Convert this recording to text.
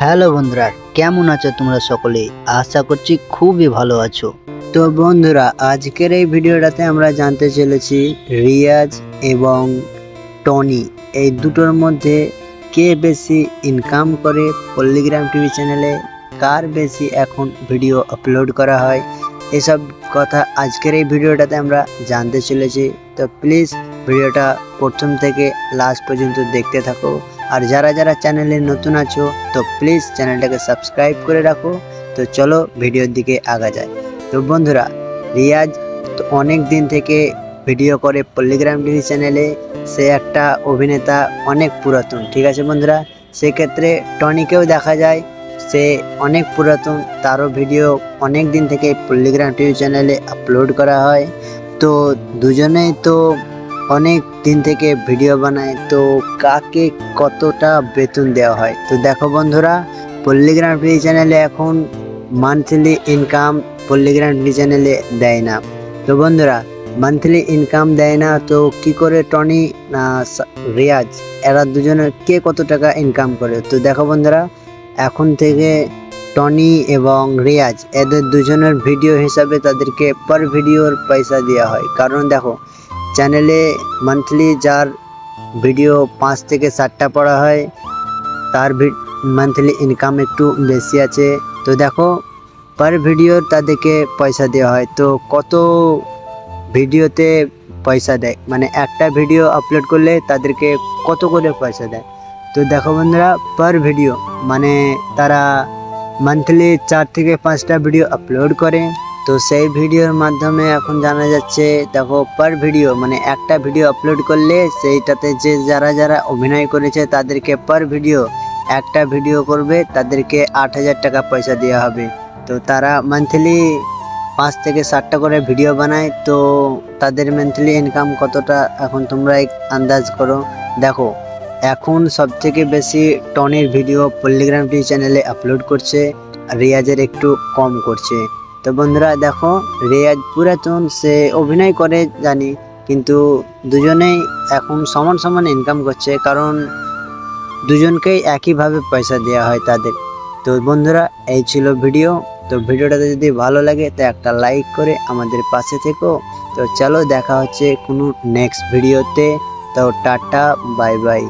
Hello বন্ধুরা, কেমন আছো তোমরা সকলেই? আশা করছি খুবই ভালো আছো। তো বন্ধুরা, আজকের এই ভিডিওটাতে আমরা জানতে চলেছি রিয়াজ এবং টনি এই দুটোর মধ্যে কে বেশি ইনকাম করে পল্লীগ্রাম টিভি চ্যানেলে, কার বেশি এখন ভিডিও আপলোড করা হয়, এসব কথা আজকের এই ভিডিওটাতে আমরা জানতে চলেছি। তো প্লিজ ভিডিওটা প্রথম থেকে লাস্ট পর্যন্ত দেখতে থাকো। আর যারা যারা চ্যানেলে নতুন আছো তো প্লিজ চ্যানেলটাকে সাবস্ক্রাইব করে রাখো। তো চলো ভিডিওর দিকে আগা যায়। তো বন্ধুরা, রিয়াজ তো অনেক দিন থেকে ভিডিও করে পল্লীগ্রাম টিভি চ্যানেলে, সে একটা অভিনেতা, অনেক পুরাতন, ঠিক আছে বন্ধুরা। সেক্ষেত্রে টনিকেও দেখা যায় সে অনেক পুরাতন, তারও ভিডিও অনেক দিন থেকে পল্লীগ্রাম টিভি চ্যানেলে আপলোড করা হয়। তো দুজনেই তো অনেক দিন থেকে ভিডিও বানায়, তো কাকে কতটা বেতন দেওয়া হয় তো দেখো বন্ধুরা, পল্লীগ্রাম টিভি চ্যানেলে এখন মান্থলি ইনকাম পল্লীগ্রাম টিভি চ্যানেলে দেয় না। তো বন্ধুরা, মান্থলি ইনকাম দেয় না, তো কি করে টনি না রিয়াজ এরা দুজনে কে কত টাকা ইনকাম করে? তো দেখো বন্ধুরা, এখন থেকে টনি এবং রিয়াজ এদের দুজনের ভিডিও হিসাবে তাদেরকে পার ভিডিওর পয়সা দেওয়া হয়। কারণ দেখো, চ্যানেলে মান্থলি যার ভিডিও 5 থেকে 7টা পড়া হয় তার মান্থলি ইনকাম একটু বেশি আছে। তো দেখো, পার ভিডিওর তাদেরকে পয়সা দেওয়া হয়। তো কত ভিডিওতে পয়সা দেয়, মানে একটা ভিডিও আপলোড করলে তাদেরকে কত করে পয়সা দেয়? তো দেখো বন্ধুরা, পার ভিডিও মানে তারা মান্থলি 4 থেকে 5টা ভিডিও আপলোড করে। তো সেই ভিডিওর মাধ্যমে এখন জানা যাচ্ছে, দেখো পার ভিডিও মানে একটা ভিডিও আপলোড করলে সেইটাতে যে যারা যারা অভিনয় করেছে তাদেরকে পার ভিডিও, একটা ভিডিও করবে তাদেরকে 8,000 টাকা পয়সা দেওয়া হবে। তো তারা মান্থলি 5 থেকে 7টা করে ভিডিও বানায়, তো তাদের মান্থলি ইনকাম কতটা এখন তোমরা আন্দাজ করো। দেখো, এখন সবথেকে বেশি টনির ভিডিও পল্লীগ্রাম টিভি চ্যানেলে আপলোড করছে, রিয়াজের একটু কম করছে। তো বন্ধুরা দেখো, রিয়াজ পুরাতন, সে অভিনয় করে জানি, কিন্তু দুজনেই এখন সমান সমান ইনকাম করছে, কারণ দুজনকেই একইভাবে পয়সা দেওয়া হয় তাদের। তো বন্ধুরা, এই ছিল ভিডিও। তো ভিডিওটাতে যদি ভালো লাগে তো একটা লাইক করে আমাদের পাশে থেকো। তো চলো দেখা হচ্ছে কোনো নেক্সট ভিডিওতে। তো টাটা, বাই বাই।